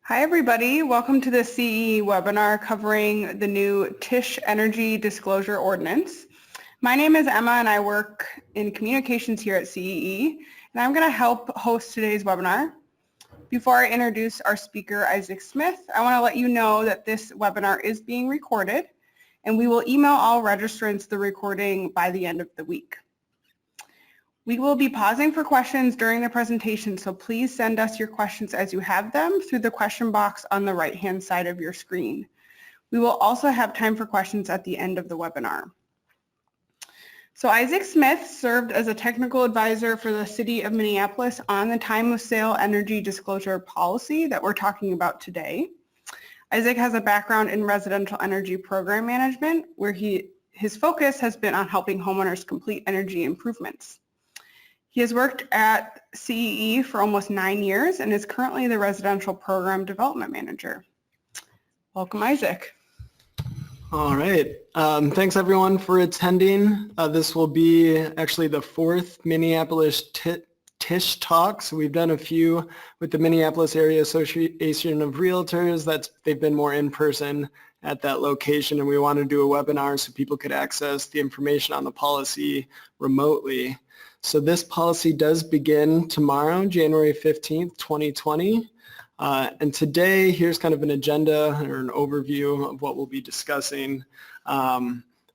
Hi everybody, welcome to the CE webinar covering the new TISH Energy Disclosure Ordinance. My name is Emma and I work in communications here at CEE, and I'm going to help host today's webinar. Before I introduce our speaker, Isaac Smith, I want to let you know that this webinar is being recorded and we will email all registrants the recording by the end of the week. We will be pausing for questions during the presentation, so please send us your questions as you have them through the question box on the right-hand side of your screen. We will also have time for questions at the end of the webinar. So Isaac Smith served as a technical advisor for the City of Minneapolis on the time of sale energy disclosure policy that we're talking about today. Isaac has a background in residential energy program management, where his focus has been on helping homeowners complete energy improvements. He has worked at CEE for almost 9 years and is currently the Residential Program Development Manager. Welcome, Isaac. All right. Thanks, everyone, for attending. This will be actually the fourth Minneapolis TISH talk. So we've done a few with the Minneapolis Area Association of Realtors. They've been more in person at that location, and we want to do a webinar so people could access the information on the policy remotely. So this policy does begin tomorrow, January 15th, 2020. And today, here's kind of an agenda or an overview of what we'll be discussing.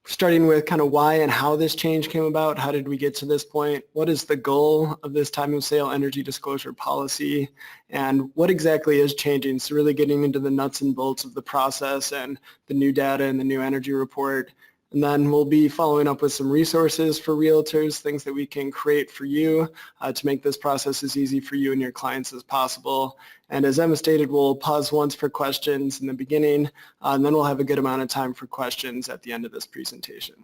Starting with kind of why and how this change came about. How did we get to this point? What is the goal of this time of sale energy disclosure policy? And what exactly is changing? So really getting into the nuts and bolts of the process and the new data and the new energy report. And then we'll be following up with some resources for realtors, things that we can create for you to make this process as easy for you and your clients as possible. And as Emma stated, we'll pause once for questions in the beginning, and then we'll have a good amount of time for questions at the end of this presentation.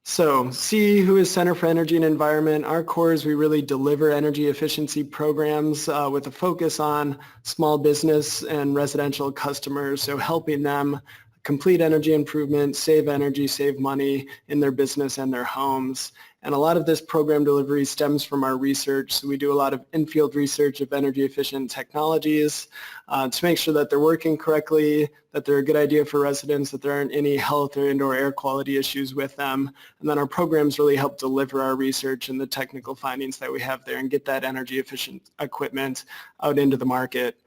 So CE, who is Center for Energy and Environment, our core is we really deliver energy efficiency programs with a focus on small business and residential customers, so helping them complete energy improvement, save energy, save money in their business and their homes. And a lot of this program delivery stems from our research. So we do a lot of in-field research of energy efficient technologies to make sure that they're working correctly, that they're a good idea for residents, that there aren't any health or indoor air quality issues with them. And then our programs really help deliver our research and the technical findings that we have there and get that energy efficient equipment out into the market.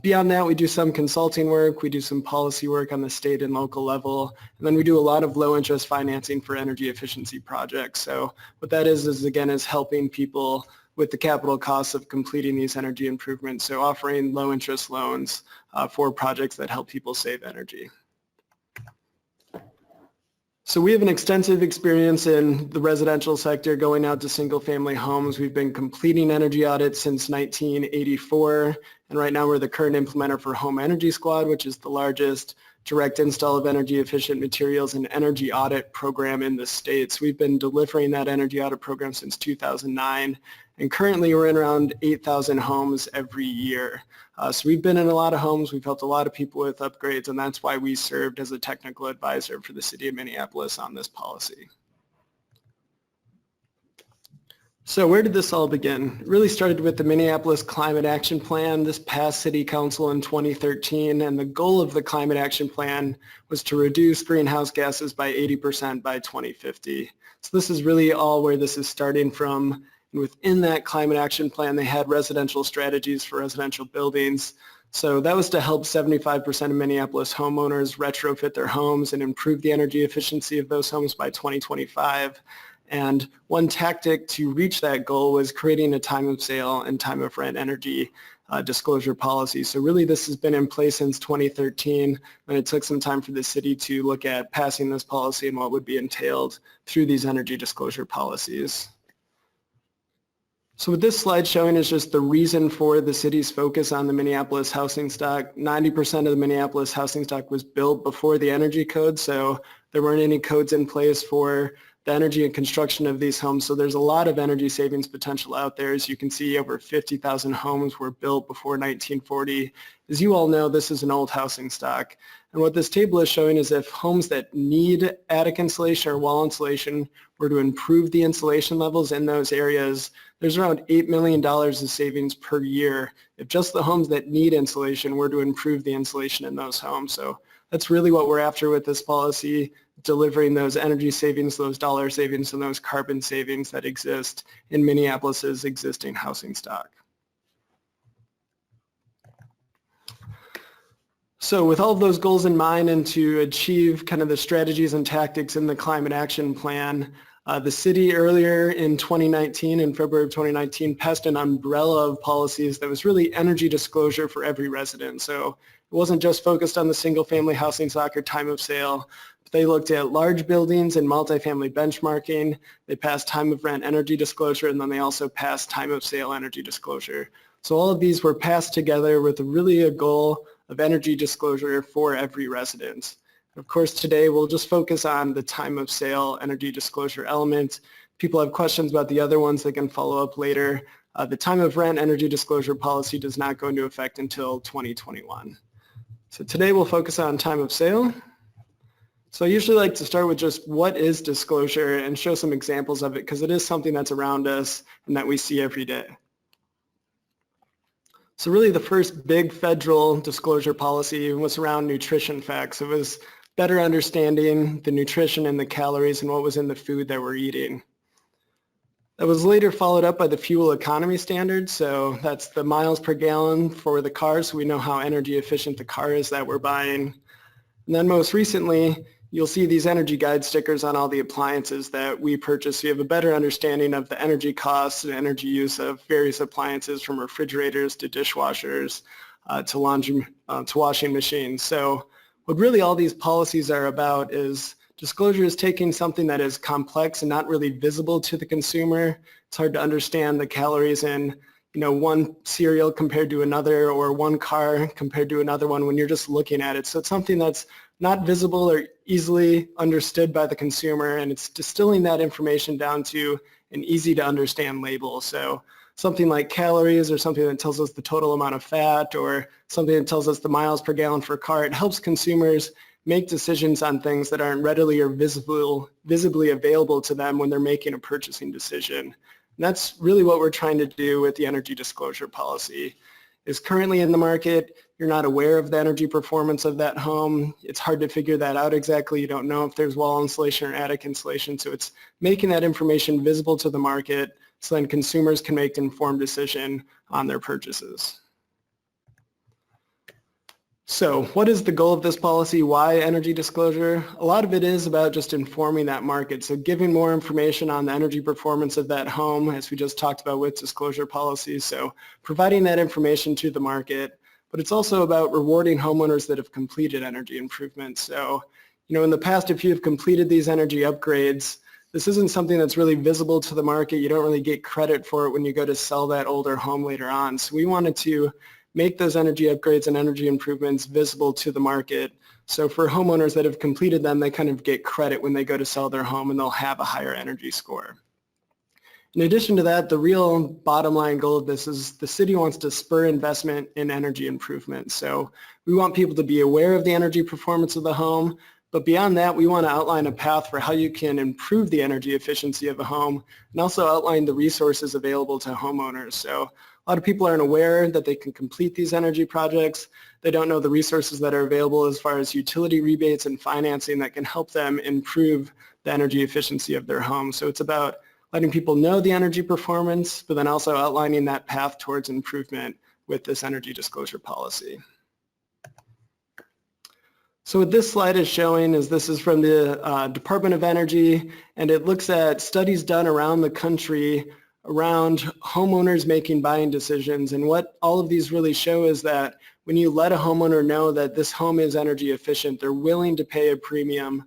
Beyond that, we do some consulting work, we do some policy work on the state and local level, and then we do a lot of low-interest financing for energy efficiency projects. So what that is again, is helping people with the capital costs of completing these energy improvements, so offering low-interest loans for projects that help people save energy. So we have an extensive experience in the residential sector going out to single-family homes. We've been completing energy audits since 1984, and right now we're the current implementer for Home Energy Squad, which is the largest direct install of energy efficient materials and energy audit program in the States. We've been delivering that energy audit program since 2009, and currently we're in around 8,000 homes every year. So we've been in a lot of homes, we've helped a lot of people with upgrades, and that's why we served as a technical advisor for the City of Minneapolis on this policy. So where did this all begin? It really started with the Minneapolis Climate Action Plan. This passed City Council in 2013, and the goal of the Climate Action Plan was to reduce greenhouse gases by 80% by 2050. So this is really all where this is starting from. And within that Climate Action Plan, they had residential strategies for residential buildings. So that was to help 75% of Minneapolis homeowners retrofit their homes and improve the energy efficiency of those homes by 2025. And one tactic to reach that goal was creating a time of sale and time of rent energy disclosure policy. So really this has been in place since 2013, and it took some time for the city to look at passing this policy and what would be entailed through these energy disclosure policies. So what this slide showing is just the reason for the city's focus on the Minneapolis housing stock. 90% of the Minneapolis housing stock was built before the energy code, so there weren't any codes in place for the energy and construction of these homes. So there's a lot of energy savings potential out there. As you can see, over 50,000 homes were built before 1940. As you all know, this is an old housing stock. And what this table is showing is if homes that need attic insulation or wall insulation were to improve the insulation levels in those areas, there's around $8 million of savings per year if just the homes that need insulation were to improve the insulation in those homes. So that's really what we're after with this policy, delivering those energy savings, those dollar savings, and those carbon savings that exist in Minneapolis's existing housing stock. So with all of those goals in mind and to achieve kind of the strategies and tactics in the climate action plan, the city earlier in 2019, in February of 2019, passed an umbrella of policies that was really energy disclosure for every resident. So it wasn't just focused on the single-family housing stock or time of sale. They looked at large buildings and multifamily benchmarking. They passed time of rent energy disclosure, and then they also passed time of sale energy disclosure. So all of these were passed together with really a goal of energy disclosure for every resident. Of course, today we'll just focus on the time of sale energy disclosure element. People have questions about the other ones, they can follow up later. The time of rent energy disclosure policy does not go into effect until 2021. So today we'll focus on time of sale. So I usually like to start with just what is disclosure and show some examples of it because it is something that's around us and that we see every day. So really the first big federal disclosure policy was around nutrition facts. It was better understanding the nutrition and the calories and what was in the food that we're eating. That was later followed up by the fuel economy standard. So that's the miles per gallon for the car, so we know how energy efficient the car is that we're buying. And then most recently, you'll see these energy guide stickers on all the appliances that we purchase. So you have a better understanding of the energy costs and energy use of various appliances from refrigerators to dishwashers to washing machines. So what really all these policies are about is disclosure is taking something that is complex and not really visible to the consumer. It's hard to understand the calories in one cereal compared to another or one car compared to another one when you're just looking at it. So it's something that's not visible or easily understood by the consumer, and it's distilling that information down to an easy to understand label. So something like calories or something that tells us the total amount of fat or something that tells us the miles per gallon for a car, it helps consumers make decisions on things that aren't readily or visibly available to them when they're making a purchasing decision. And that's really what we're trying to do with the energy disclosure policy. Is currently in the market, you're not aware of the energy performance of that home. It's hard to figure that out exactly. You don't know if there's wall insulation or attic insulation. So it's making that information visible to the market so then consumers can make an informed decision on their purchases. So what is the goal of this policy? Why energy disclosure? A lot of it is about just informing that market. So giving more information on the energy performance of that home, as we just talked about with disclosure policies. So providing that information to the market, but it's also about rewarding homeowners that have completed energy improvements. So, in the past, if you have completed these energy upgrades, this isn't something that's really visible to the market. You don't really get credit for it when you go to sell that older home later on. So we wanted to make those energy upgrades and energy improvements visible to the market. So for homeowners that have completed them, they kind of get credit when they go to sell their home and they'll have a higher energy score. In addition to that, the real bottom line goal of this is the city wants to spur investment in energy improvement. So we want people to be aware of the energy performance of the home, but beyond that, we want to outline a path for how you can improve the energy efficiency of a home and also outline the resources available to homeowners. So a lot of people aren't aware that they can complete these energy projects. They don't know the resources that are available as far as utility rebates and financing that can help them improve the energy efficiency of their home. So it's about letting people know the energy performance, but then also outlining that path towards improvement with this energy disclosure policy. So what this slide is showing is this is from the Department of Energy, and it looks at studies done around the country around homeowners making buying decisions. And what all of these really show is that when you let a homeowner know that this home is energy efficient, they're willing to pay a premium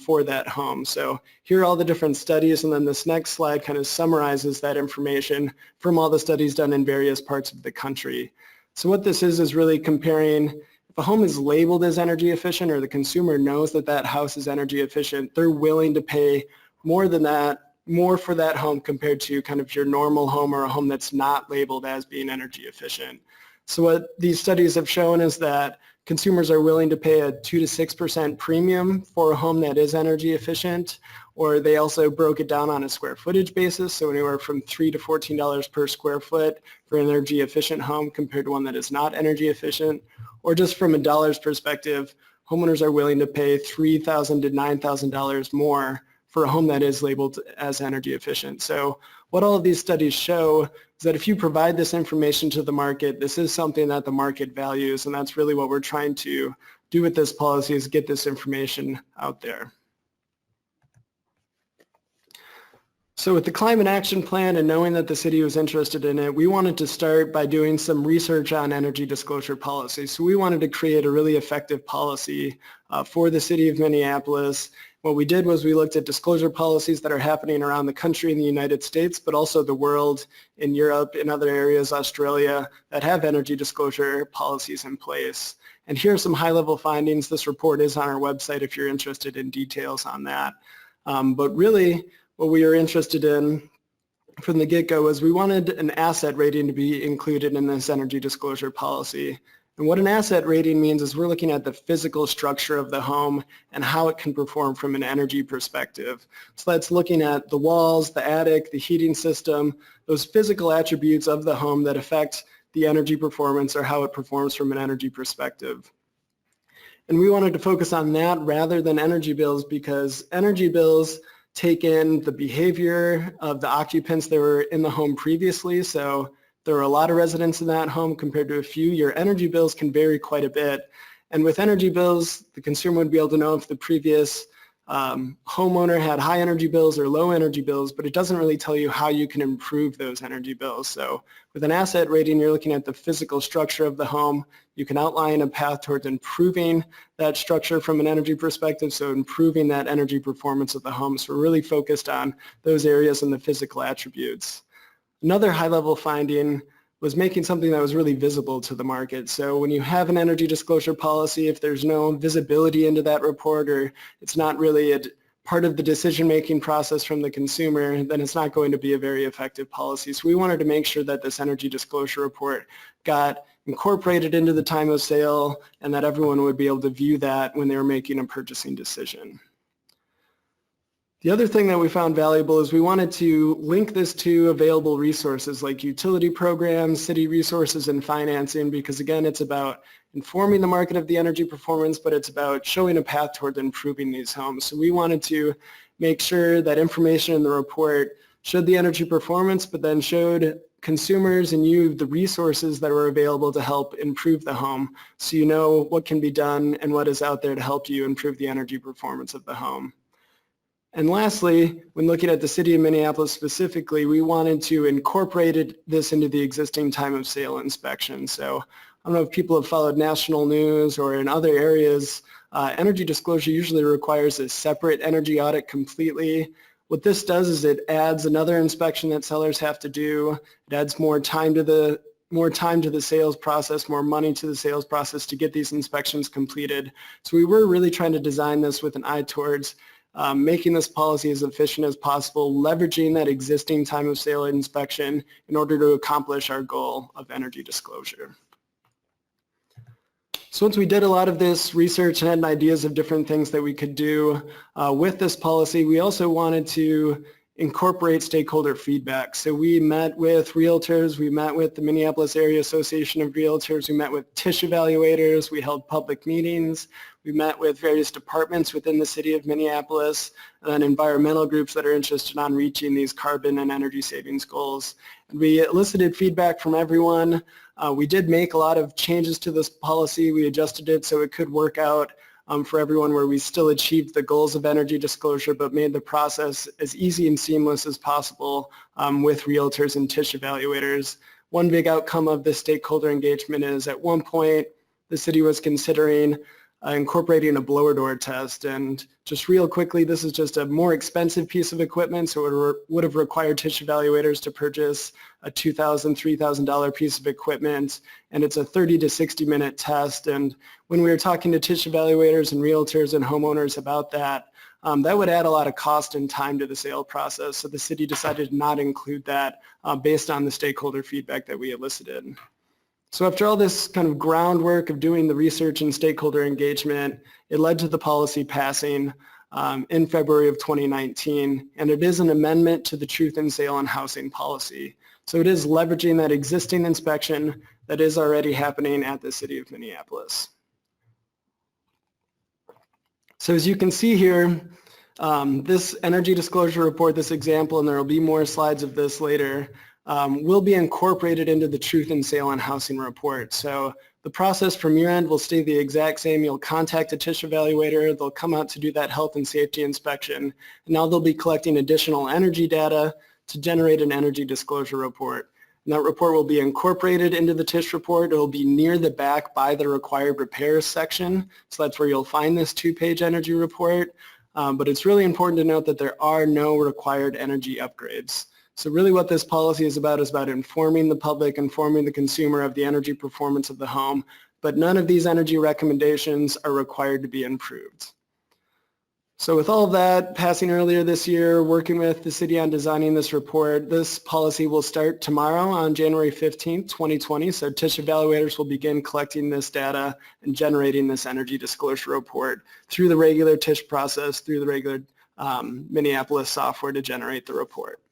for that home. So here are all the different studies, and then this next slide kind of summarizes that information from all the studies done in various parts of the country. So what this is really comparing if a home is labeled as energy efficient or the consumer knows that that house is energy efficient, they're willing to pay more than that, more for that home compared to kind of your normal home or a home that's not labeled as being energy efficient. So what these studies have shown is that consumers are willing to pay a 2 to 6% premium for a home that is energy efficient, or they also broke it down on a square footage basis, so anywhere from $3 to $14 per square foot for an energy efficient home compared to one that is not energy efficient, or just from a dollars perspective, homeowners are willing to pay $3,000 to $9,000 more for a home that is labeled as energy efficient. So what all of these studies show is that if you provide this information to the market, this is something that the market values, and that's really what we're trying to do with this policy, is get this information out there. So with the Climate Action Plan and knowing that the city was interested in it, we wanted to start by doing some research on energy disclosure policy. So we wanted to create a really effective policy for the city of Minneapolis. What we did was we looked at disclosure policies that are happening around the country in the United States, but also the world, in Europe, in other areas, Australia, that have energy disclosure policies in place. And here are some high-level findings. This report is on our website if you're interested in details on that. But really, what we are interested in from the get-go was we wanted an asset rating to be included in this energy disclosure policy. And what an asset rating means is we're looking at the physical structure of the home and how it can perform from an energy perspective. So that's looking at the walls, the attic, the heating system, those physical attributes of the home that affect the energy performance or how it performs from an energy perspective. And we wanted to focus on that rather than energy bills, because energy bills take in the behavior of the occupants that were in the home previously. So there are a lot of residents in that home compared to a few. Your energy bills can vary quite a bit. And with energy bills, the consumer would be able to know if the previous homeowner had high energy bills or low energy bills, but it doesn't really tell you how you can improve those energy bills. So with an asset rating, you're looking at the physical structure of the home. You can outline a path towards improving that structure from an energy perspective, so improving that energy performance of the home. So we're really focused on those areas and the physical attributes. Another high-level finding was making something that was really visible to the market. So when you have an energy disclosure policy, if there's no visibility into that report, or it's not really a part of the decision-making process from the consumer, then it's not going to be a very effective policy. So we wanted to make sure that this energy disclosure report got incorporated into the time of sale and that everyone would be able to view that when they were making a purchasing decision. The other thing that we found valuable is we wanted to link this to available resources like utility programs, city resources, and financing, because again, it's about informing the market of the energy performance, but it's about showing a path toward improving these homes. So we wanted to make sure that information in the report showed the energy performance, but then showed consumers and you the resources that were available to help improve the home, so you know what can be done and what is out there to help you improve the energy performance of the home. And lastly, when looking at the city of Minneapolis specifically, we wanted to incorporate this into the existing time of sale inspection. So I don't know if people have followed national news or in other areas, energy disclosure usually requires a separate energy audit completely. What this does is it adds another inspection that sellers have to do. It adds more time to the sales process, more money to the sales process to get these inspections completed. So we were really trying to design this with an eye towards making this policy as efficient as possible, leveraging that existing time of sale inspection in order to accomplish our goal of energy disclosure. So once we did a lot of this research and had ideas of different things that we could do with this policy, we also wanted to incorporate stakeholder feedback. So we met with realtors, we met with the Minneapolis Area Association of Realtors, we met with TISH evaluators, we held public meetings, we met with various departments within the city of Minneapolis, and then environmental groups that are interested on reaching these carbon and energy savings goals. And we elicited feedback from everyone. We did make a lot of changes to this policy. We adjusted it so it could work out for everyone, where we still achieved the goals of energy disclosure but made the process as easy and seamless as possible with realtors and TISH evaluators. One big outcome of this stakeholder engagement is at one point the city was considering incorporating a blower door test, and just real quickly, this is just a more expensive piece of equipment, so it would have required TISH evaluators to purchase a $2,000, $3,000 piece of equipment, and it's a 30 to 60 minute test. And when we were talking to TISH evaluators and realtors and homeowners about that, that would add a lot of cost and time to the sale process, so the city decided to not include that based on the stakeholder feedback that we elicited. So after all this kind of groundwork of doing the research and stakeholder engagement, it led to the policy passing in February of 2019, and it is an amendment to the Truth in Sale and Housing Policy. So it is leveraging that existing inspection that is already happening at the City of Minneapolis. So as you can see here, this energy disclosure report, this example, and there will be more slides of this later, will be incorporated into the Truth in Sale and Housing report. So the process from your end will stay the exact same. You'll contact a TISH evaluator. They'll come out to do that health and safety inspection. And now they'll be collecting additional energy data to generate an energy disclosure report. And that report will be incorporated into the TISH report. It will be near the back by the required repairs section. So that's where you'll find this 2-page energy report. But it's really important to note that there are no required energy upgrades. So really what this policy is about informing the public, informing the consumer of the energy performance of the home, but none of these energy recommendations are required to be improved. So with all of that passing earlier this year, working with the city on designing this report, this policy will start tomorrow on January 15th, 2020. So TISH evaluators will begin collecting this data and generating this energy disclosure report through the regular TISH process, through the regular Minneapolis software to generate the report.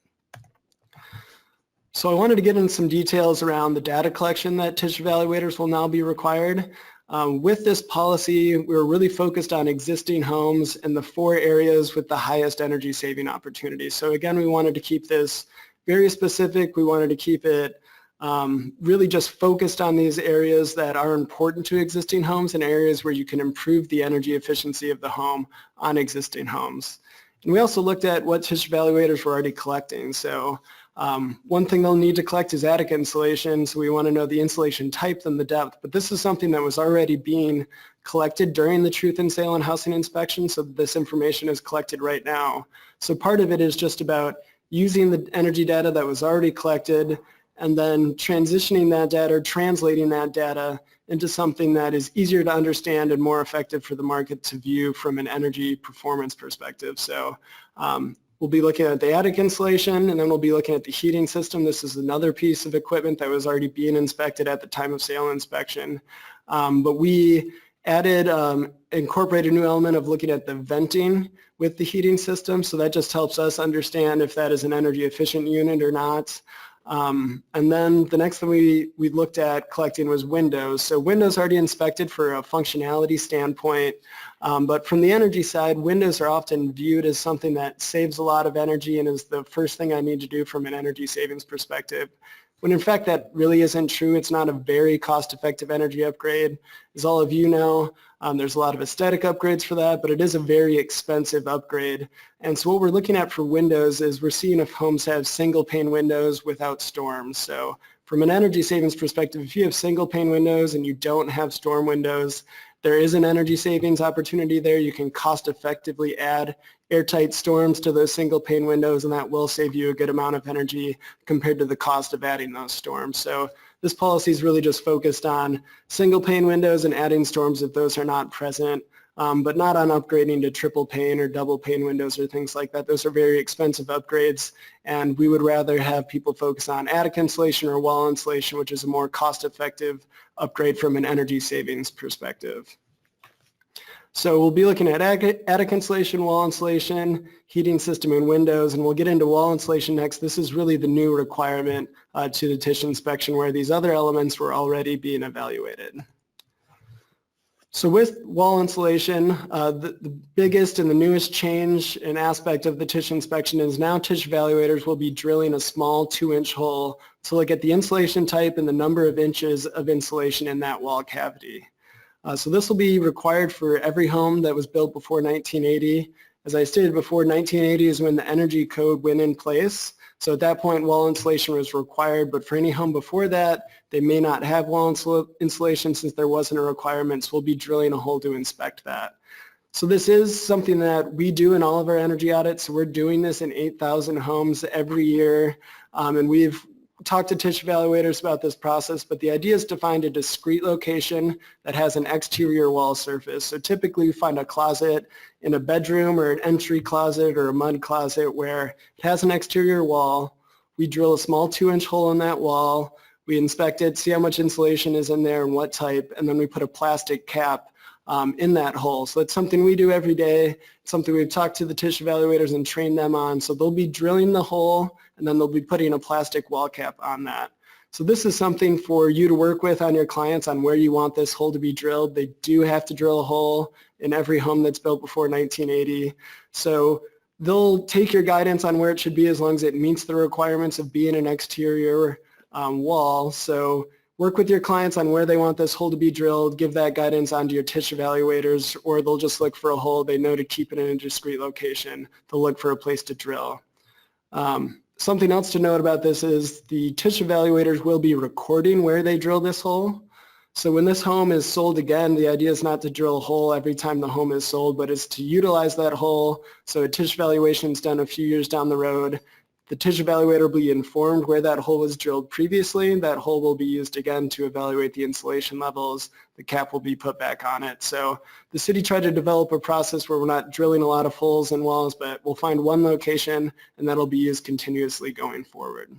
So I wanted to get into some details around the data collection that TISH evaluators will now be required. With this policy, we're really focused on existing homes in the 4 areas with the highest energy saving opportunities. So again, we wanted to keep this very specific. We wanted to keep it really just focused on these areas that are important to existing homes and areas where you can improve the energy efficiency of the home on existing homes. And we also looked at what TISH evaluators were already collecting. So one thing they'll need to collect is attic insulation, so we want to know the insulation type and the depth, but this is something that was already being collected during the Truth in Sale and Housing inspection, so this information is collected right now. So part of it is just about using the energy data that was already collected and then transitioning that data or translating that data into something that is easier to understand and more effective for the market to view from an energy performance perspective. So we'll be looking at the attic insulation, and then we'll be looking at the heating system. This is another piece of equipment that was already being inspected at the time of sale inspection. But we added, incorporated a new element of looking at the venting with the heating system, so that just helps us understand if that is an energy efficient unit or not. And then the next thing we looked at collecting was windows. So windows already inspected for a functionality standpoint, but from the energy side, windows are often viewed as something that saves a lot of energy and is the first thing I need to do from an energy savings perspective. When in fact that really isn't true. It's not a very cost-effective energy upgrade. As all of you know, there's a lot of aesthetic upgrades for that, but it is a very expensive upgrade. And so what we're looking at for windows is we're seeing if homes have single pane windows without storms. So from an energy savings perspective, if you have single pane windows and you don't have storm windows, there is an energy savings opportunity there. You can cost effectively add airtight storms to those single pane windows, and that will save you a good amount of energy compared to the cost of adding those storms. So this policy is really just focused on single pane windows and adding storms if those are not present, but not on upgrading to triple pane or double pane windows or things like that. Those are very expensive upgrades, and we would rather have people focus on attic insulation or wall insulation, which is a more cost-effective upgrade from an energy savings perspective. So we'll be looking at attic insulation, wall insulation, heating system, and windows, and we'll get into wall insulation next. This is really the new requirement to the TISH inspection, where these other elements were already being evaluated. So with wall insulation, the biggest and the newest change and aspect of the TISH inspection is now TISH evaluators will be drilling a small 2-inch hole to look at the insulation type and the number of inches of insulation in that wall cavity. So this will be required for every home that was built before 1980. As I stated before, 1980 is when the energy code went in place. So at that point, wall insulation was required, but for any home before that, they may not have wall insulation since there wasn't a requirement, so we'll be drilling a hole to inspect that. So this is something that we do in all of our energy audits. So we're doing this in 8,000 homes every year, and we've talked to TISH evaluators about this process, but the idea is to find a discrete location that has an exterior wall surface. So typically we find a closet in a bedroom or an entry closet or a mud closet where it has an exterior wall. We drill a small 2-inch hole in that wall. We inspect it, see how much insulation is in there and what type, and then we put a plastic cap in that hole. So it's something we do every day. It's something we've talked to the TISH evaluators and trained them on. So they'll be drilling the hole, and then they'll be putting a plastic wall cap on that. So this is something for you to work with on your clients on where you want this hole to be drilled. They do have to drill a hole in every home that's built before 1980. So they'll take your guidance on where it should be as long as it meets the requirements of being an exterior wall. So work with your clients on where they want this hole to be drilled, give that guidance onto your TISH evaluators, or they'll just look for a hole they know to keep it in a discrete location. They'll look for a place to drill. Something else to note about this is the TISH evaluators will be recording where they drill this hole. So when this home is sold again, the idea is not to drill a hole every time the home is sold, but is to utilize that hole. So a TISH evaluation is done a few years down the road. The TISH evaluator will be informed where that hole was drilled previously. That hole will be used again to evaluate the insulation levels. The cap will be put back on it. So the city tried to develop a process where we're not drilling a lot of holes in walls, but we'll find one location and that'll be used continuously going forward.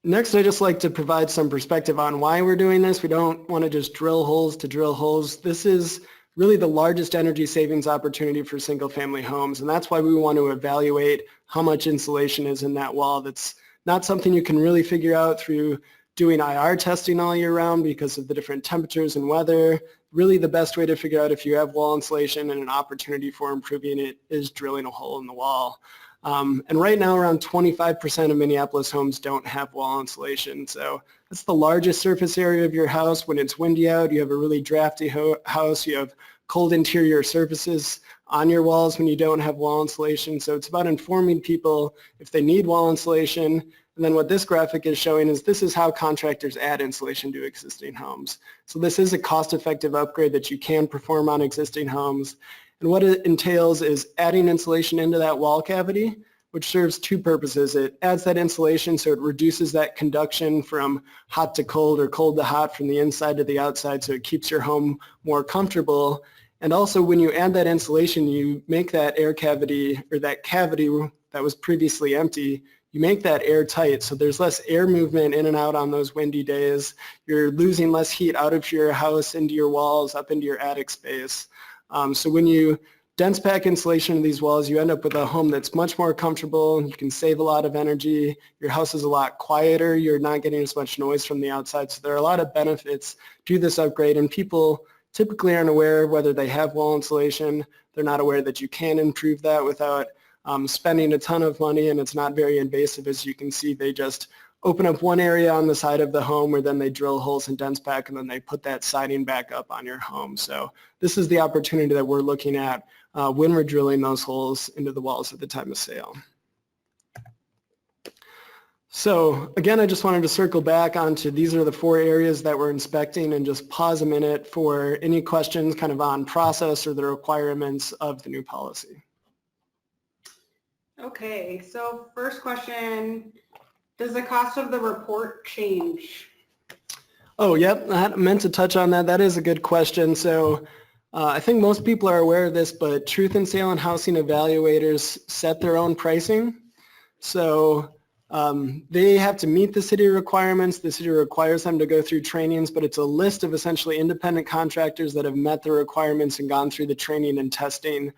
Next, I'd just like to provide some perspective on why we're doing this. We don't want to just drill holes to drill holes. This is really the largest energy savings opportunity for single-family homes, and that's why we want to evaluate how much insulation is in that wall. That's not something you can really figure out through doing IR testing all year round because of the different temperatures and weather. Really the best way to figure out if you have wall insulation and an opportunity for improving it is drilling a hole in the wall. And right now around 25% of Minneapolis homes don't have wall insulation. So that's the largest surface area of your house. When it's windy out, you have a really drafty house, you have cold interior surfaces on your walls when you don't have wall insulation. So it's about informing people if they need wall insulation. And then what this graphic is showing is this is how contractors add insulation to existing homes. So this is a cost-effective upgrade that you can perform on existing homes. And what it entails is adding insulation into that wall cavity, which serves two purposes. It adds that insulation so it reduces that conduction from hot to cold or cold to hot from the inside to the outside, so it keeps your home more comfortable. And also when you add that insulation, you make that air cavity or that cavity that was previously empty, you make that airtight, so there's less air movement in and out on those windy days. You're losing less heat out of your house into your walls, up into your attic space. So when you dense pack insulation in these walls, you end up with a home that's much more comfortable. You can save a lot of energy. Your house is a lot quieter. You're not getting as much noise from the outside. So there are a lot of benefits to this upgrade, and people typically aren't aware whether they have wall insulation. They're not aware that you can improve that without spending a ton of money, and it's not very invasive. As you can see, they just open up one area on the side of the home where then they drill holes and dense pack, and then they put that siding back up on your home. So this is the opportunity that we're looking at when we're drilling those holes into the walls at the time of sale. So again, I just wanted to circle back onto these are the 4 areas that we're inspecting and just pause a minute for any questions kind of on process or the requirements of the new policy. Okay, so first question, does the cost of the report change? Oh, yep, I meant to touch on that. That is a good question. So I think most people are aware of this, but truth in sale and housing evaluators set their own pricing. So they have to meet the city requirements. The city requires them to go through trainings, but it's a list of essentially independent contractors that have met the requirements and gone through the training and testing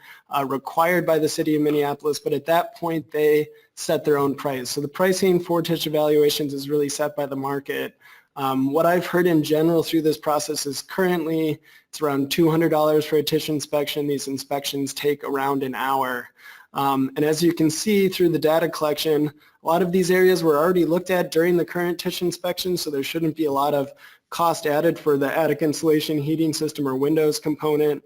required by the city of Minneapolis. But at that point, they set their own price. So the pricing for TISH evaluations is really set by the market. What I've heard in general through this process is currently it's around $200 for a TISH inspection. These inspections take around an hour. And as you can see through the data collection, a lot of these areas were already looked at during the current TISH inspection, so there shouldn't be a lot of cost added for the attic insulation, heating system, or windows component.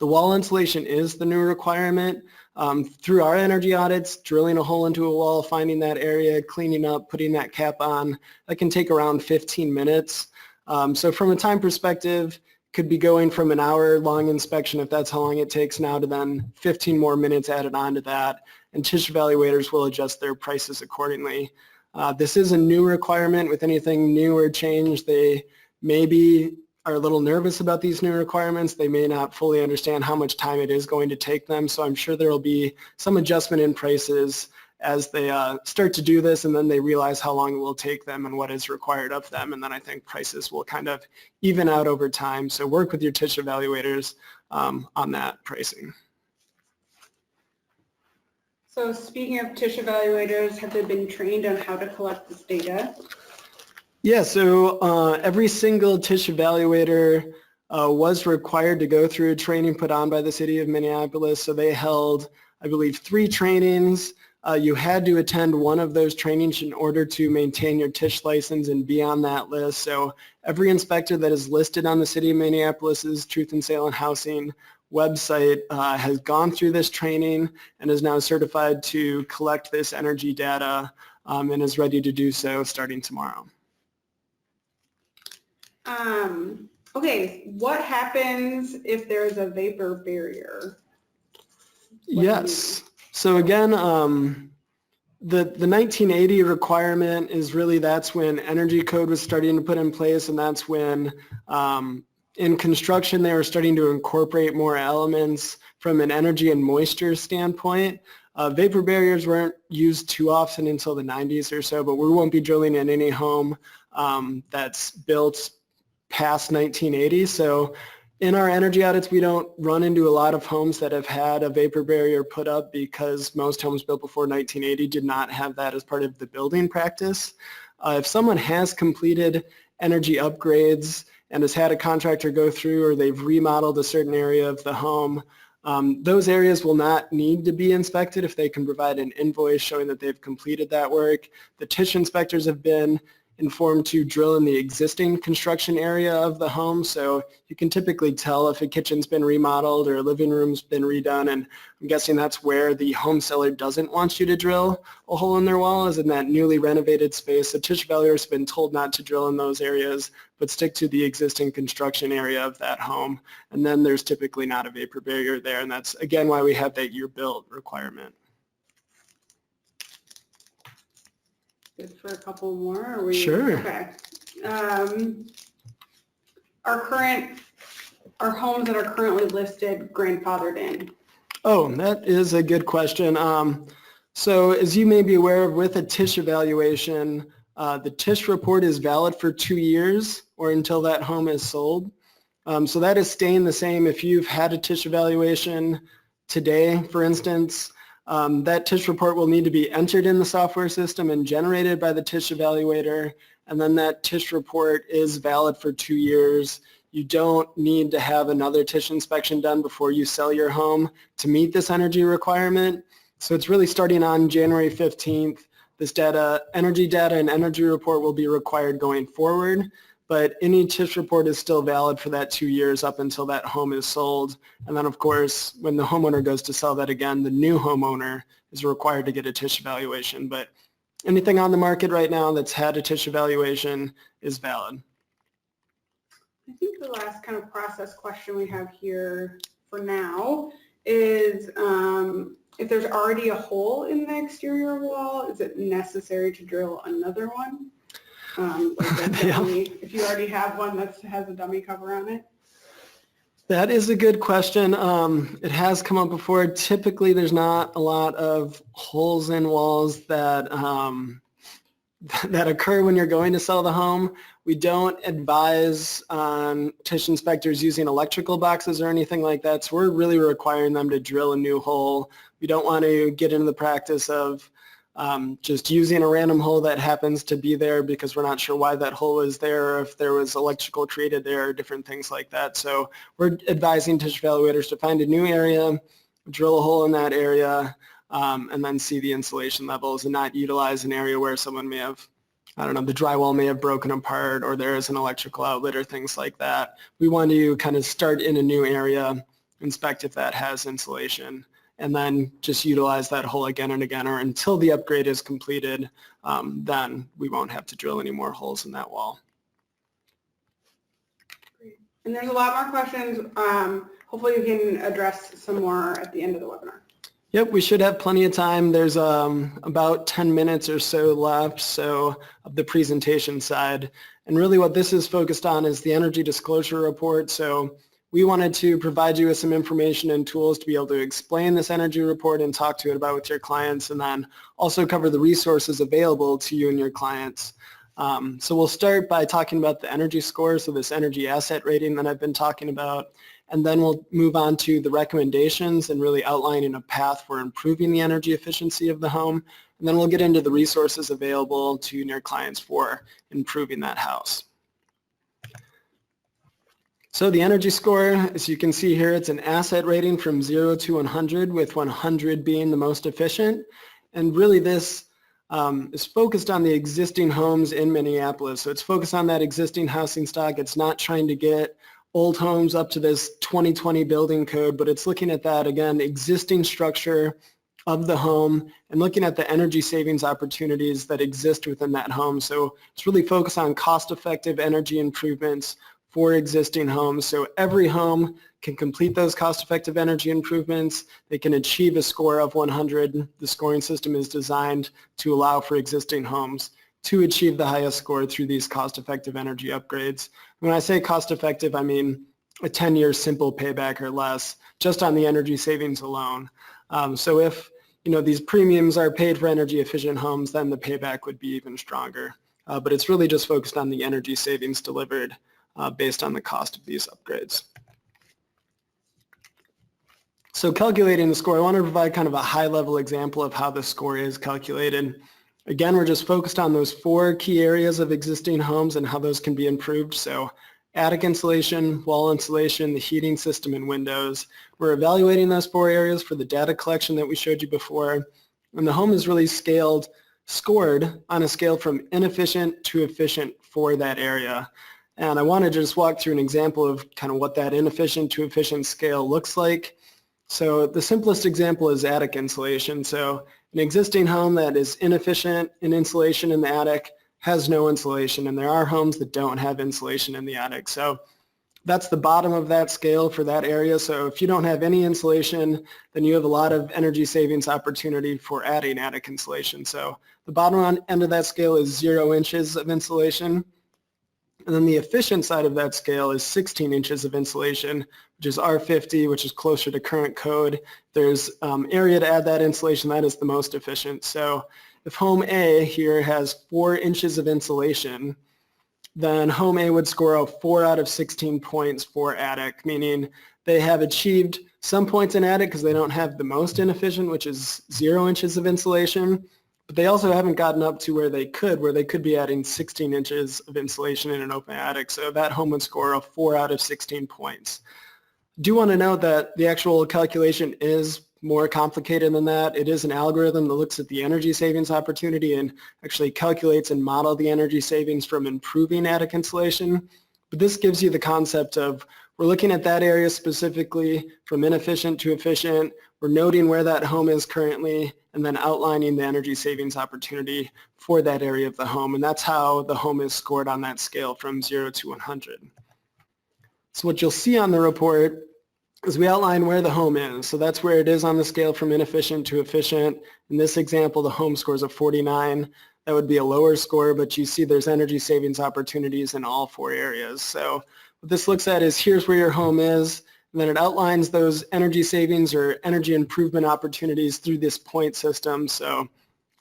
The wall insulation is the new requirement. Through our energy audits, drilling a hole into a wall, finding that area, cleaning up, putting that cap on, that can take around 15 minutes. So from a time perspective, could be going from an hour-long inspection, if that's how long it takes now, to then 15 more minutes added on to that, and TISH evaluators will adjust their prices accordingly. This is a new requirement. With anything new or change, they maybe are a little nervous about these new requirements. They may not fully understand how much time it is going to take them, so I'm sure there will be some adjustment in prices as they start to do this, and then they realize how long it will take them and what is required of them. And then I think prices will kind of even out over time. So work with your TISH evaluators on that pricing. So speaking of TISH evaluators, have they been trained on how to collect this data? Yeah, so every single TISH evaluator was required to go through training put on by the City of Minneapolis. So they held, I believe, 3 trainings. You had to attend one of those trainings in order to maintain your TISH license and be on that list. So every inspector that is listed on the City of Minneapolis's Truth in Sale and Housing website has gone through this training and is now certified to collect this energy data and is ready to do so starting tomorrow. Okay, what happens if there's a vapor barrier? Yes. So again, the 1980 requirement is really, that's when energy code was starting to put in place, and that's when in construction they were starting to incorporate more elements from an energy and moisture standpoint. Vapor barriers weren't used too often until the 90s or so, but we won't be drilling in any home that's built past 1980. So in our energy audits, we don't run into a lot of homes that have had a vapor barrier put up because most homes built before 1980 did not have that as part of the building practice. If someone has completed energy upgrades and has had a contractor go through, or they've remodeled a certain area of the home, those areas will not need to be inspected if they can provide an invoice showing that they've completed that work. The TISH inspectors have been informed to drill in the existing construction area of the home, so you can typically tell if a kitchen's been remodeled or a living room's been redone, and I'm guessing that's where the home seller doesn't want you to drill a hole in their wall, is in that newly renovated space. So TISH evaluators have been told not to drill in those areas, but stick to the existing construction area of that home, and then there's typically not a vapor barrier there, and that's again why we have that year built requirement. Good for a couple more? Or Sure. Okay. Are homes that are currently listed grandfathered in? Oh, that is a good question. So as you may be aware of, with a TISH evaluation, the TISH report is valid for 2 years or until that home is sold. So that is staying the same. If you've had a TISH evaluation today, for instance, that TISH report will need to be entered in the software system and generated by the TISH evaluator, and then that TISH report is valid for 2 years. You don't need to have another TISH inspection done before you sell your home to meet this energy requirement. So it's really starting on January 15th. This energy data and energy report will be required going forward, but any TISH report is still valid for that 2 years up until that home is sold. And then of course, when the homeowner goes to sell that again, the new homeowner is required to get a TISH evaluation. But anything on the market right now that's had a TISH evaluation is valid. I think the last kind of process question we have here for now is if there's already a hole in the exterior wall, is it necessary to drill another one? Like Yeah. If you already have one that has a dummy cover on it? That is a good question. It has come up before. Typically, there's not a lot of holes in walls that that occur when you're going to sell the home. We don't advise on TISH inspectors using electrical boxes or anything like that, so we're really requiring them to drill a new hole. We don't want to get into the practice of just using a random hole that happens to be there because we're not sure why that hole is there, or if there was electrical created there, or different things like that. So we're advising TISH evaluators to find a new area, drill a hole in that area, and then see the insulation levels, and not utilize an area where someone may have, I don't know, the drywall may have broken apart, or there is an electrical outlet or things like that. We want to kind of start in a new area, inspect if that has insulation, and then just utilize that hole again and again, or until the upgrade is completed, then we won't have to drill any more holes in that wall. Great. And there's a lot more questions. Hopefully we can address some more at the end of the webinar. Yep, we should have plenty of time. There's about 10 minutes or so left, so of the presentation side. And really what this is focused on is the energy disclosure report. So we wanted to provide you with some information and tools to be able to explain this energy report and talk to it about with your clients, and then also cover the resources available to you and your clients. So we'll start by talking about the energy score, so this energy asset rating that I've been talking about, and then we'll move on to the recommendations and really outlining a path for improving the energy efficiency of the home, and then we'll get into the resources available to you and your clients for improving that house. So the energy score, as you can see here, it's an asset rating from 0 to 100, with 100 being the most efficient. And really this is focused on the existing homes in Minneapolis. So it's focused on that existing housing stock. It's not trying to get old homes up to this 2020 building code, but it's looking at that, again, existing structure of the home and looking at the energy savings opportunities that exist within that home. So it's really focused on cost-effective energy improvements for existing homes. So every home can complete those cost-effective energy improvements. They can achieve a score of 100. The scoring system is designed to allow for existing homes to achieve the highest score through these cost-effective energy upgrades. When I say cost-effective, I mean a 10-year simple payback or less, just on the energy savings alone. So if these premiums are paid for energy efficient homes, then the payback would be even stronger. But it's really just focused on the energy savings delivered based on the cost of these upgrades. So calculating the score, I want to provide kind of a high-level example of how the score is calculated. Again, we're just focused on those 4 key areas of existing homes and how those can be improved. So attic insulation, wall insulation, the heating system, and windows. We're evaluating those 4 areas for the data collection that we showed you before. And the home is really scored on a scale from inefficient to efficient for that area. And I want to just walk through an example of kind of what that inefficient to efficient scale looks like. So the simplest example is attic insulation. So an existing home that is inefficient in insulation in the attic has no insulation, and there are homes that don't have insulation in the attic. So that's the bottom of that scale for that area. So if you don't have any insulation, then you have a lot of energy savings opportunity for adding attic insulation. So the bottom end of that scale is 0 inches of insulation. And then the efficient side of that scale is 16 inches of insulation, which is R50, which is closer to current code. There's area to add that insulation, that is the most efficient. So if home A here has 4 inches of insulation, then home A would score a 4 out of 16 points for attic, meaning they have achieved some points in attic because they don't have the most inefficient, which is 0 inches of insulation. But they also haven't gotten up to where they could be adding 16 inches of insulation in an open attic. So that home would score a 4 out of 16 points. I do want to note that the actual calculation is more complicated than that. It is an algorithm that looks at the energy savings opportunity and actually calculates and model the energy savings from improving attic insulation. But this gives you the concept of we're looking at that area specifically from inefficient to efficient. We're noting where that home is currently and then outlining the energy savings opportunity for that area of the home. And that's how the home is scored on that scale from 0 to 100. So what you'll see on the report is we outline where the home is. So that's where it is on the scale from inefficient to efficient. In this example, the home scores a 49. That would be a lower score, but you see there's energy savings opportunities in all 4 areas. So what this looks at is here's where your home is, and then it outlines those energy savings or energy improvement opportunities through this point system. So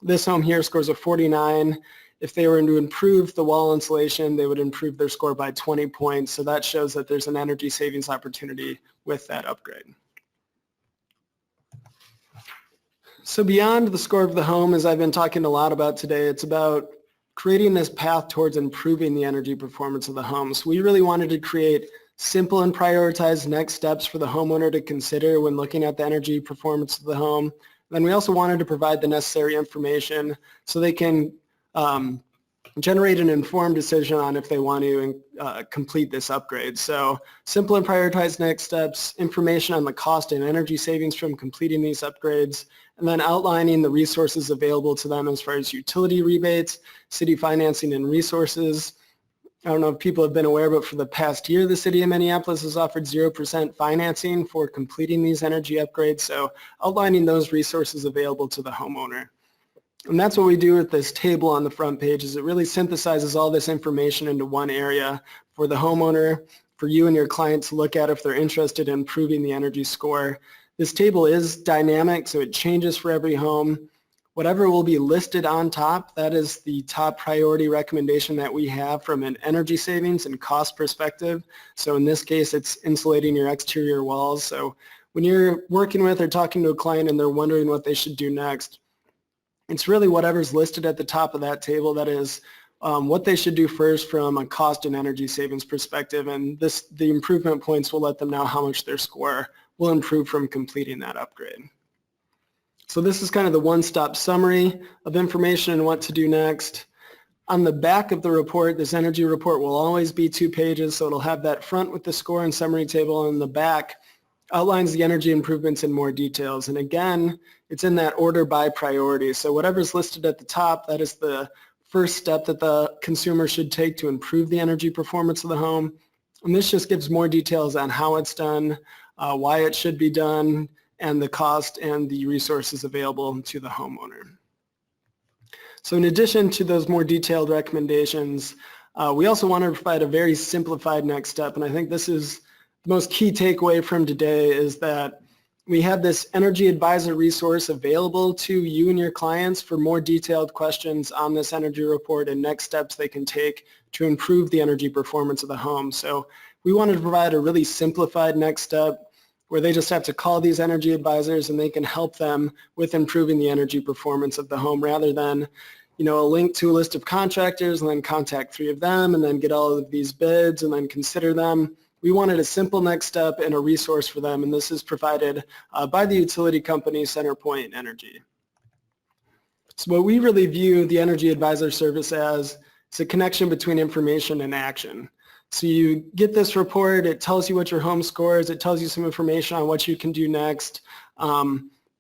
this home here scores a 49. If they were to improve the wall insulation, they would improve their score by 20 points. So that shows that there's an energy savings opportunity with that upgrade. So beyond the score of the home, as I've been talking a lot about today, it's about creating this path towards improving the energy performance of the home. So we really wanted to create simple and prioritized next steps for the homeowner to consider when looking at the energy performance of the home. Then we also wanted to provide the necessary information so they can generate an informed decision on if they want to complete this upgrade. So simple and prioritized next steps, information on the cost and energy savings from completing these upgrades, and then outlining the resources available to them as far as utility rebates, city financing and resources. I don't know if people have been aware, but for the past year, the City of Minneapolis has offered 0% financing for completing these energy upgrades. So outlining those resources available to the homeowner. And that's what we do with this table on the front page, is it really synthesizes all this information into one area for the homeowner for you and your client to look at if they're interested in improving the energy score. This table is dynamic, so it changes for every home. Whatever will be listed on top, that is the top priority recommendation that we have from an energy savings and cost perspective. So in this case, it's insulating your exterior walls. So when you're working with or talking to a client and they're wondering what they should do next, it's really whatever's listed at the top of that table that is what they should do first from a cost and energy savings perspective. And the improvement points will let them know how much their score will improve from completing that upgrade. So this is kind of the one-stop summary of information and what to do next. On the back of the report, this energy report will always be 2 pages, so it'll have that front with the score and summary table, and the back outlines the energy improvements in more details. And again, it's in that order by priority. So whatever's listed at the top, that is the first step that the consumer should take to improve the energy performance of the home. And this just gives more details on how it's done, why it should be done, and the cost and the resources available to the homeowner. So in addition to those more detailed recommendations, we also want to provide a very simplified next step. And I think this is the most key takeaway from today, is that we have this energy advisor resource available to you and your clients for more detailed questions on this energy report and next steps they can take to improve the energy performance of the home. So we wanted to provide a really simplified next step where they just have to call these energy advisors and they can help them with improving the energy performance of the home, rather than, a link to a list of contractors and then contact 3 of them and then get all of these bids and then consider them. We wanted a simple next step and a resource for them, and this is provided by the utility company CenterPoint Energy. So what we really view the energy advisor service as is a connection between information and action. So you get this report, it tells you what your home scores, it tells you some information on what you can do next.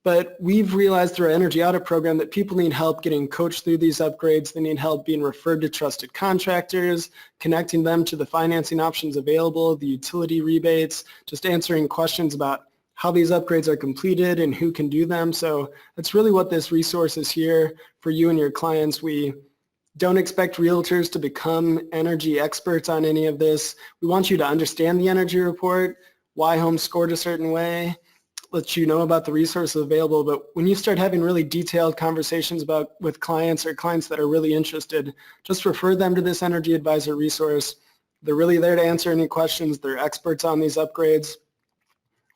But we've realized through our energy audit program that people need help getting coached through these upgrades. They need help being referred to trusted contractors, connecting them to the financing options available, the utility rebates, just answering questions about how these upgrades are completed and who can do them. So that's really what this resource is here for you and your clients. We don't expect realtors to become energy experts on any of this. We want you to understand the energy report, why homes scored a certain way, let you know about the resources available. But when you start having really detailed conversations with clients or clients that are really interested, just refer them to this energy advisor resource. They're really there to answer any questions. They're experts on these upgrades.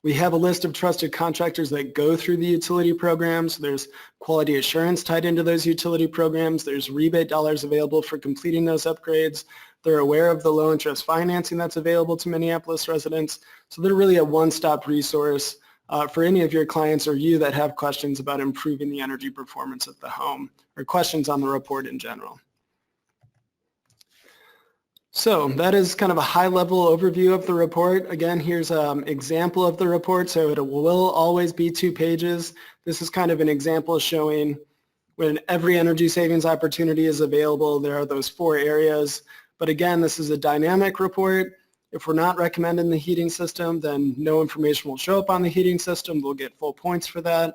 We have a list of trusted contractors that go through the utility programs. There's quality assurance tied into those utility programs. There's rebate dollars available for completing those upgrades. They're aware of the low interest financing that's available to Minneapolis residents. So they're really a one-stop resource for any of your clients or you that have questions about improving the energy performance of the home or questions on the report in general. So that is kind of a high-level overview of the report. Again, here's an example of the report. So it will always be 2 pages. This is kind of an example showing when every energy savings opportunity is available, there are those 4 areas. But again, this is a dynamic report. If we're not recommending the heating system, then no information will show up on the heating system. We'll get full points for that.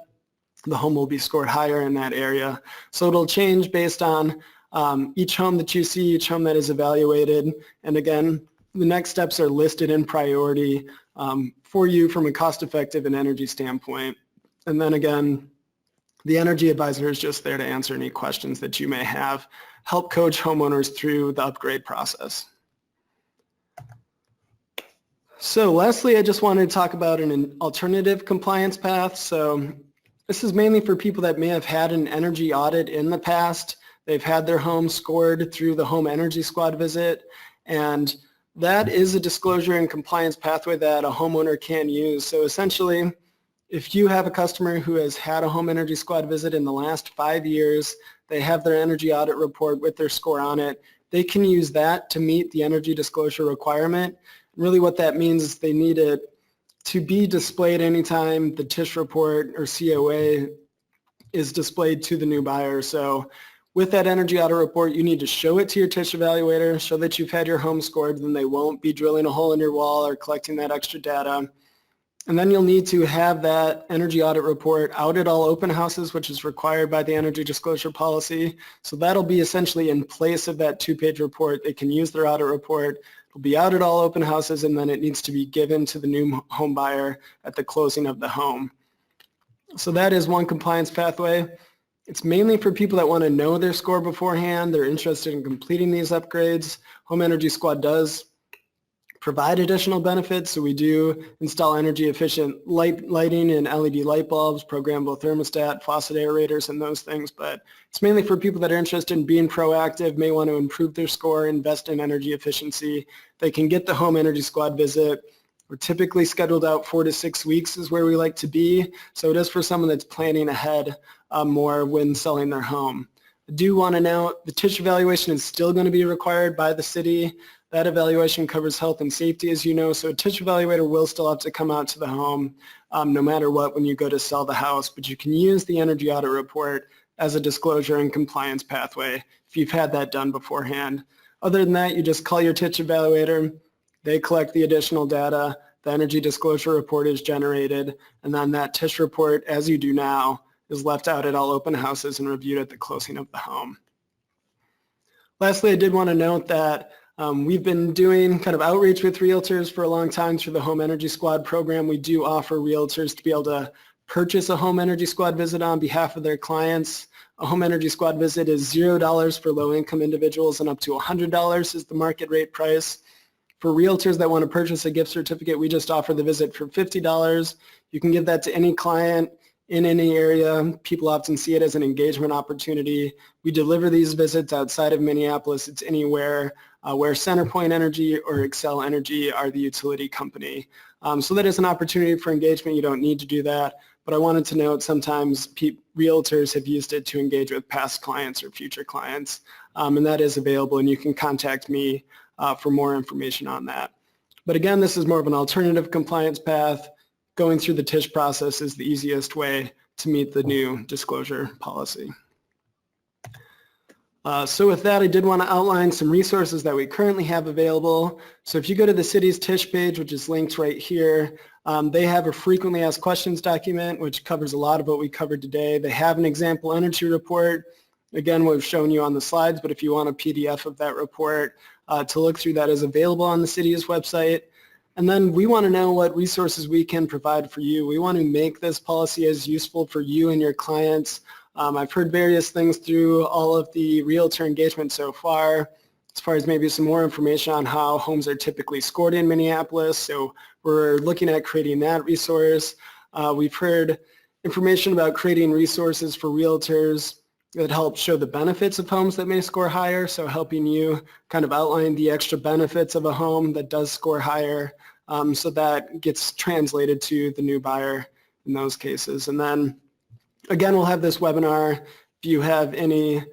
The home will be scored higher in that area. So it'll change based on each home that you see, each home that is evaluated. And again, the next steps are listed in priority for you from a cost-effective and energy standpoint. And then again, the energy advisor is just there to answer any questions that you may have, help coach homeowners through the upgrade process. So lastly, I just wanted to talk about an alternative compliance path. So this is mainly for people that may have had an energy audit in the past. They've had their home scored through the home energy squad visit, and that is a disclosure and compliance pathway that a homeowner can use. So essentially, if you have a customer who has had a home energy squad visit in the last 5 years, they have their energy audit report with their score on it, they can use that to meet the energy disclosure requirement. Really what that means is they need it to be displayed anytime the TISH report or COA is displayed to the new buyer. So with that energy audit report, you need to show it to your TISH evaluator, show that you've had your home scored, then they won't be drilling a hole in your wall or collecting that extra data. And then you'll need to have that energy audit report out at all open houses, which is required by the energy disclosure policy. So that'll be essentially in place of that 2-page report. They can use their audit report. It'll be out at all open houses, and then it needs to be given to the new home buyer at the closing of the home. So that is one compliance pathway. It's mainly for people that want to know their score beforehand. They're interested in completing these upgrades. Home Energy Squad does provide additional benefits. So we do install energy efficient lighting and LED light bulbs, programmable thermostat, faucet aerators, and those things. But it's mainly for people that are interested in being proactive, may want to improve their score, invest in energy efficiency. They can get the Home Energy Squad visit. We're typically scheduled out 4 to 6 weeks is where we like to be. So it is for someone that's planning ahead more when selling their home. I do want to note the TISH evaluation is still going to be required by the city. That evaluation covers health and safety, as you know, so a TISH evaluator will still have to come out to the home no matter what when you go to sell the house, but you can use the energy audit report as a disclosure and compliance pathway if you've had that done beforehand. Other than that, you just call your TISH evaluator, they collect the additional data, the energy disclosure report is generated, and then that TISH report, as you do now, is left out at all open houses and reviewed at the closing of the home. Lastly, I did want to note that we've been doing kind of outreach with realtors for a long time through the Home Energy Squad program. We do offer realtors to be able to purchase a Home Energy Squad visit on behalf of their clients. A Home Energy Squad visit is $0 for low-income individuals and up to $100 is the market rate price. For realtors that want to purchase a gift certificate, we just offer the visit for $50. You can give that to any client in any area. People often see it as an engagement opportunity. We deliver these visits outside of Minneapolis. It's anywhere where CenterPoint Energy or Excel Energy are the utility company. So that is an opportunity for engagement. You don't need to do that. But I wanted to note sometimes realtors have used it to engage with past clients or future clients. And that is available, and you can contact me for more information on that. But again, this is more of an alternative compliance path. Going through the TISH process is the easiest way to meet the new disclosure policy. So with that, I did want to outline some resources that we currently have available. So if you go to the city's TISH page, which is linked right here, they have a frequently asked questions document, which covers a lot of what we covered today. They have an example energy report. Again, we've shown you on the slides, but if you want a PDF of that report to look through, that is available on the city's website. And then we want to know what resources we can provide for you. We want to make this policy as useful for you and your clients. I've heard various things through all of the realtor engagement so far, as far as maybe some more information on how homes are typically scored in Minneapolis. So we're looking at creating that resource. We've heard information about creating resources for realtors that help show the benefits of homes that may score higher, so helping you kind of outline the extra benefits of a home that does score higher, so that gets translated to the new buyer in those cases. And then, again, we'll have this webinar. If you have any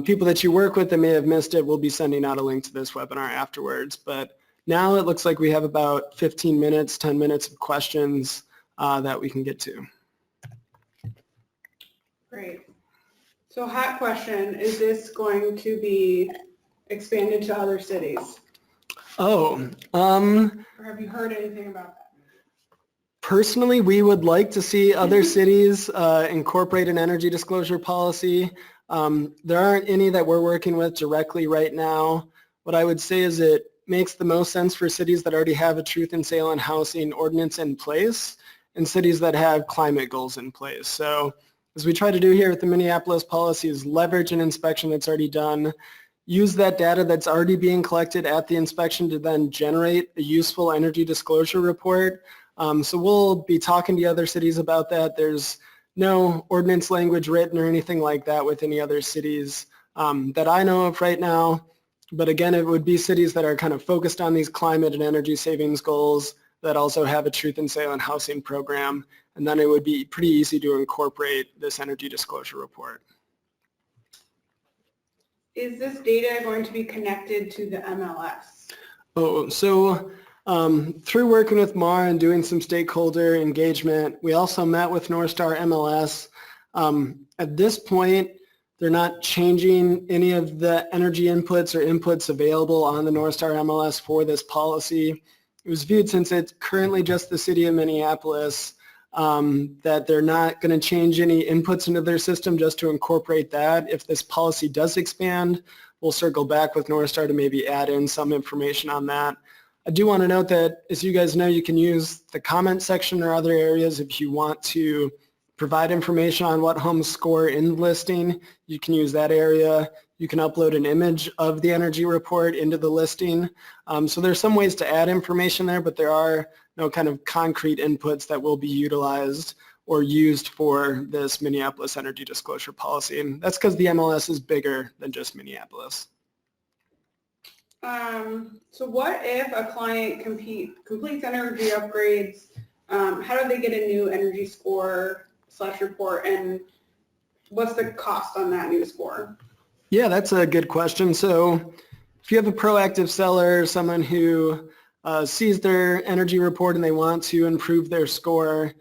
people that you work with that may have missed it, we'll be sending out a link to this webinar afterwards. But now it looks like we have about 15 minutes, 10 minutes of questions that we can get to. Great. So hot question, is this going to be expanded to other cities? Oh. Or have you heard anything about that? Personally, we would like to see other cities incorporate an energy disclosure policy. There aren't any that we're working with directly right now. What I would say is it makes the most sense for cities that already have a truth in sale and housing ordinance in place and cities that have climate goals in place. So as we try to do here with the Minneapolis policy is leverage an inspection that's already done, use that data that's already being collected at the inspection to then generate a useful energy disclosure report. So we'll be talking to other cities about that. There's no ordinance language written or anything like that with any other cities that I know of right now. But again, it would be cities that are kind of focused on these climate and energy savings goals that also have a truth in sale and housing program. And then it would be pretty easy to incorporate this energy disclosure report. Is this data going to be connected to the MLS? Oh, so through working with MAR and doing some stakeholder engagement, we also met with Northstar MLS. At this point, they're not changing any of the energy inputs or inputs available on the Northstar MLS for this policy. it was viewed, since it's currently just the City of Minneapolis, that they're not going to change any inputs into their system just to incorporate that. If this policy does expand, we'll circle back with Northstar to maybe add in some information on that. I do want to note that, as you guys know, you can use the comment section or other areas if you want to provide information on what homes score in the listing. You can use that area. You can upload an image of the energy report into the listing. So there's some ways to add information there, but there are no kind of concrete inputs that will be utilized or used for this Minneapolis energy disclosure policy. And that's because the MLS is bigger than just Minneapolis. So what if a client completes energy upgrades? How do they get a new energy score / report, and what's the cost on that new score? Yeah, that's a good question. So if you have a proactive seller, someone who sees their energy report and they want to improve their score,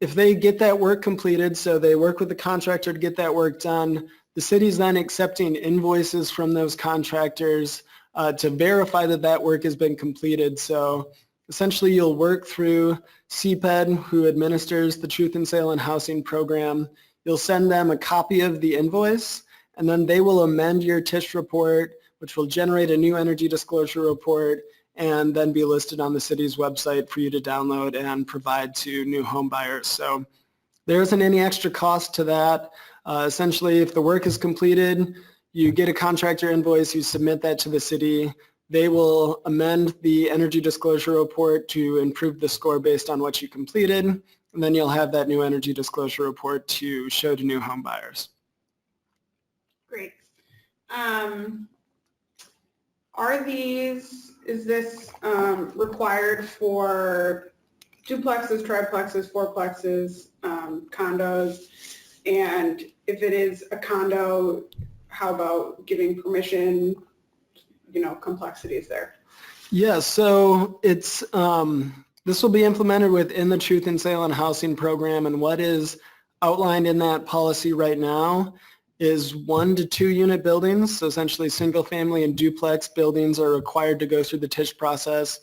if they get that work completed, so they work with the contractor to get that work done, the city's then accepting invoices from those contractors to verify that that work has been completed. So essentially you'll work through CPED, who administers the Truth in Sale and Housing program. You'll send them a copy of the invoice, and then they will amend your TISH report, which will generate a new energy disclosure report and then be listed on the city's website for you to download and provide to new home buyers. So there isn't any extra cost to that. Essentially, if the work is completed, you get a contractor invoice, you submit that to the city. They will amend the energy disclosure report to improve the score based on what you completed, and then you'll have that new energy disclosure report to show to new home buyers. Great. Is this required for duplexes, triplexes, fourplexes, condos? And if it is a condo, how about giving permission, complexities there? Yeah, so it's this will be implemented within the Truth in Sale and Housing program, and what is outlined in that policy right now is 1 to 2 unit buildings. So essentially single family and duplex buildings are required to go through the TISH process,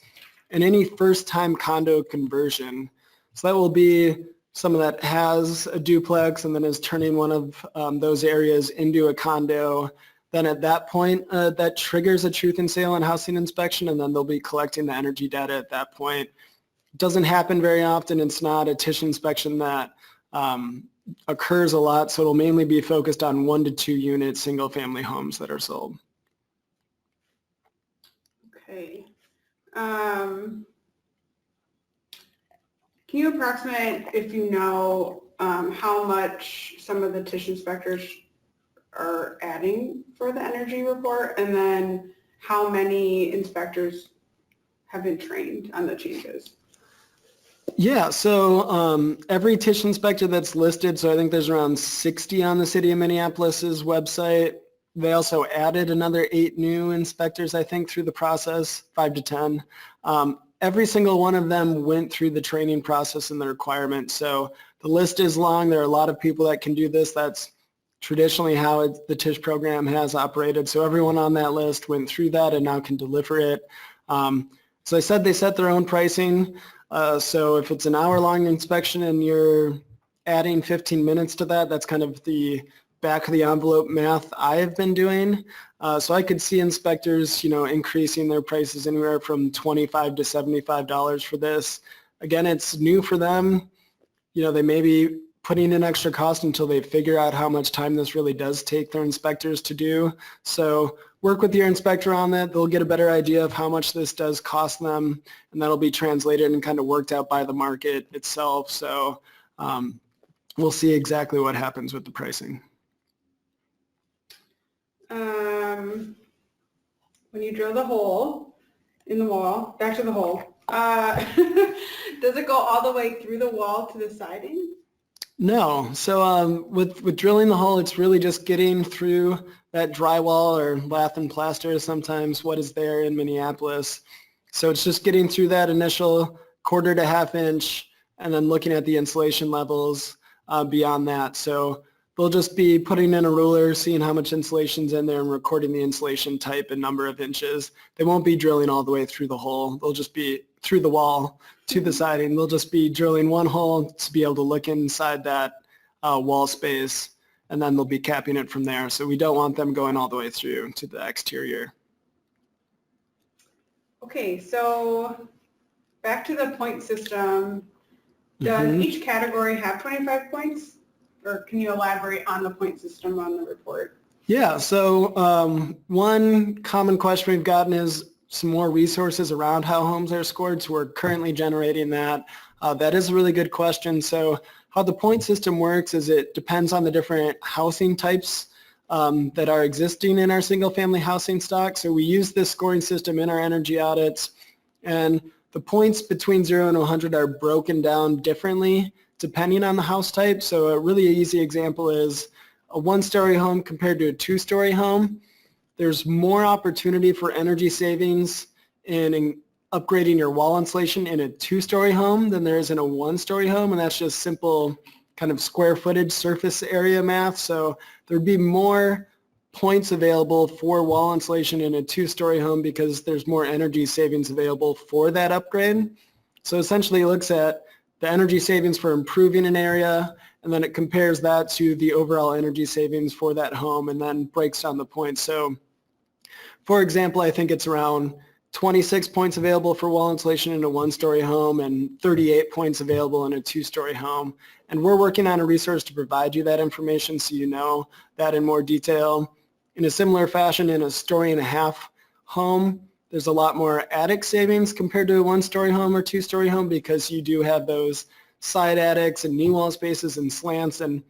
and any first time condo conversion. So that will be someone that has a duplex and then is turning one of those areas into a condo. Then at that point, that triggers a Truth in Sale and Housing inspection, and then they'll be collecting the energy data at that point. It doesn't happen very often. It's not a TISH inspection that occurs a lot, so it'll mainly be focused on 1 to 2 unit single family homes that are sold. Okay. Can you approximate, if you know, how much some of the TISH inspectors are adding for the energy report, and then how many inspectors have been trained on the changes? Yeah, so every TISH inspector that's listed, so I think there's around 60 on the City of Minneapolis's website. They also added another 8 new inspectors, I think, through the process, 5 to 10. Every single one of them went through the training process and the requirements. So the list is long. There are a lot of people that can do this. That's traditionally how the TISH program has operated. So everyone on that list went through that and now can deliver it. So I said they set their own pricing. So if it's an hour-long inspection and you're adding 15 minutes to that, that's kind of the back of the envelope math I have been doing. So I could see inspectors, increasing their prices anywhere from $25 to $75 for this. Again, it's new for them. They may be putting in extra cost until they figure out how much time this really does take their inspectors to do. So work with your inspector on that. They'll get a better idea of how much this does cost them, and that'll be translated and kind of worked out by the market itself. So we'll see exactly what happens with the pricing. When you drill the hole in the wall, back to the hole, does it go all the way through the wall to the siding? No. So with drilling the hole, it's really just getting through that drywall, or lath and plaster sometimes what is there in Minneapolis. So it's just getting through that initial 1/4 to 1/2 inch and then looking at the insulation levels beyond that. So they'll just be putting in a ruler, seeing how much insulation's in there and recording the insulation type and number of inches. They won't be drilling all the way through the hole. They'll just be through the wall to the siding. They'll just be drilling one hole to be able to look inside that wall space, and then they'll be capping it from there. So we don't want them going all the way through to the exterior. Okay, so back to the point system. Does each category have 25 points? Or can you elaborate on the point system on the report? Yeah, so one common question we've gotten is some more resources around how homes are scored. So we're currently generating that. That is a really good question. So how the point system works is it depends on the different housing types that are existing in our single-family housing stock. So we use this scoring system in our energy audits, and the points between 0 and 100 are broken down differently depending on the house type. So a really easy example is a one-story home compared to a two-story home. There's more opportunity for energy savings in upgrading your wall insulation in a two-story home than there is in a one-story home, and that's just simple kind of square footage surface area math. So there'd be more points available for wall insulation in a two-story home because there's more energy savings available for that upgrade. So essentially it looks at the energy savings for improving an area, and then it compares that to the overall energy savings for that home and then breaks down the points. So for example, I think it's around 26 points available for wall insulation in a one-story home and 38 points available in a two-story home. And we're working on a resource to provide you that information so you know that in more detail. In a similar fashion, in a story and a half home, there's a lot more attic savings compared to a one-story home or two-story home because you do have those side attics and knee wall spaces and slants, and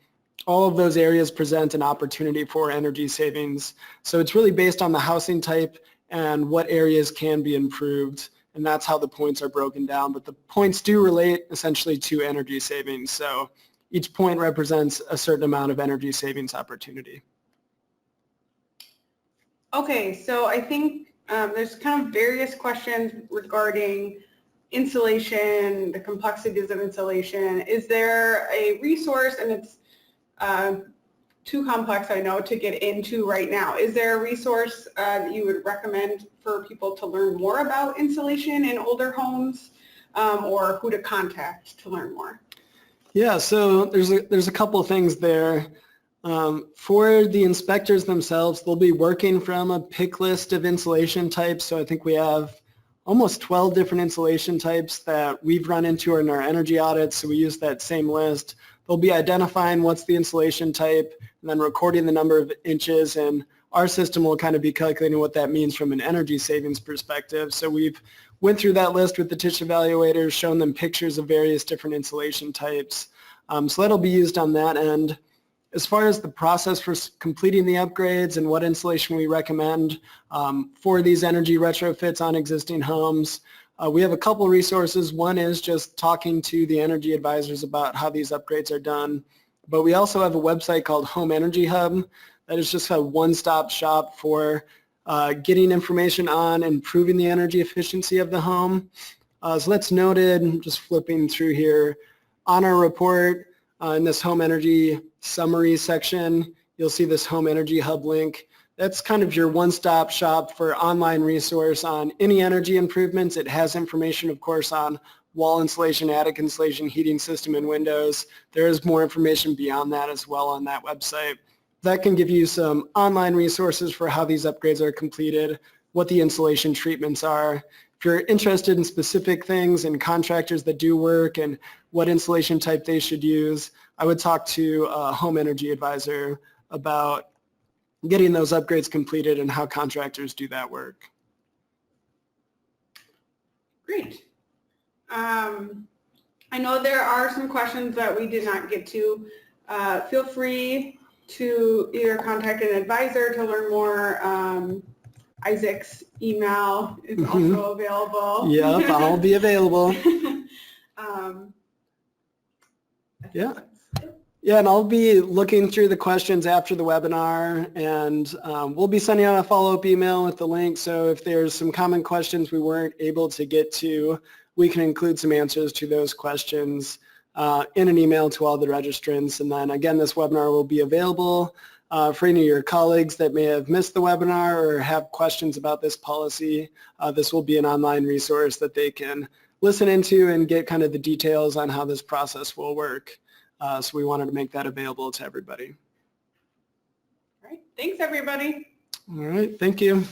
all of those areas present an opportunity for energy savings. So it's really based on the housing type and what areas can be improved, and that's how the points are broken down. But the points do relate essentially to energy savings. So each point represents a certain amount of energy savings opportunity. Okay, so I think there's kind of various questions regarding insulation, the complexities of insulation. Is there a resource, and it's too complex, I know, to get into right now. Is there a resource that you would recommend for people to learn more about insulation in older homes, or who to contact to learn more? Yeah, so there's a couple of things there. For the inspectors themselves, they'll be working from a pick list of insulation types. So I think we have almost 12 different insulation types that we've run into in our energy audits. So we use that same list. They'll be identifying what's the insulation type and then recording the number of inches, and our system will kind of be calculating what that means from an energy savings perspective. So we've went through that list with the TISH evaluators, shown them pictures of various different insulation types. So that'll be used on that end. As far as the process for completing the upgrades and what insulation we recommend for these energy retrofits on existing homes, we have a couple resources. One is just talking to the energy advisors about how these upgrades are done. But we also have a website called Home Energy Hub that is just a one-stop shop for getting information on improving the energy efficiency of the home. So that's noted, just flipping through here. On our report, in this Home Energy Summary section, you'll see this Home Energy Hub link. That's kind of your one-stop shop for online resource on any energy improvements. It has information, of course, on wall insulation, attic insulation, heating system, and windows. There is more information beyond that as well on that website. That can give you some online resources for how these upgrades are completed, what the insulation treatments are. If you're interested in specific things and contractors that do work and what insulation type they should use, I would talk to a home energy advisor about getting those upgrades completed and how contractors do that work. Great. I know there are some questions that we did not get to. Feel free to either contact an advisor to learn more. Isaac's email is also available. Yep, I'll be available. Yeah, and I'll be looking through the questions after the webinar, and we'll be sending out a follow-up email with the link. So if there's some common questions we weren't able to get to, we can include some answers to those questions in an email to all the registrants. And then again, this webinar will be available for any of your colleagues that may have missed the webinar or have questions about this policy. This will be an online resource that they can listen into and get kind of the details on how this process will work. So we wanted to make that available to everybody. All right. Thanks, everybody. All right. Thank you.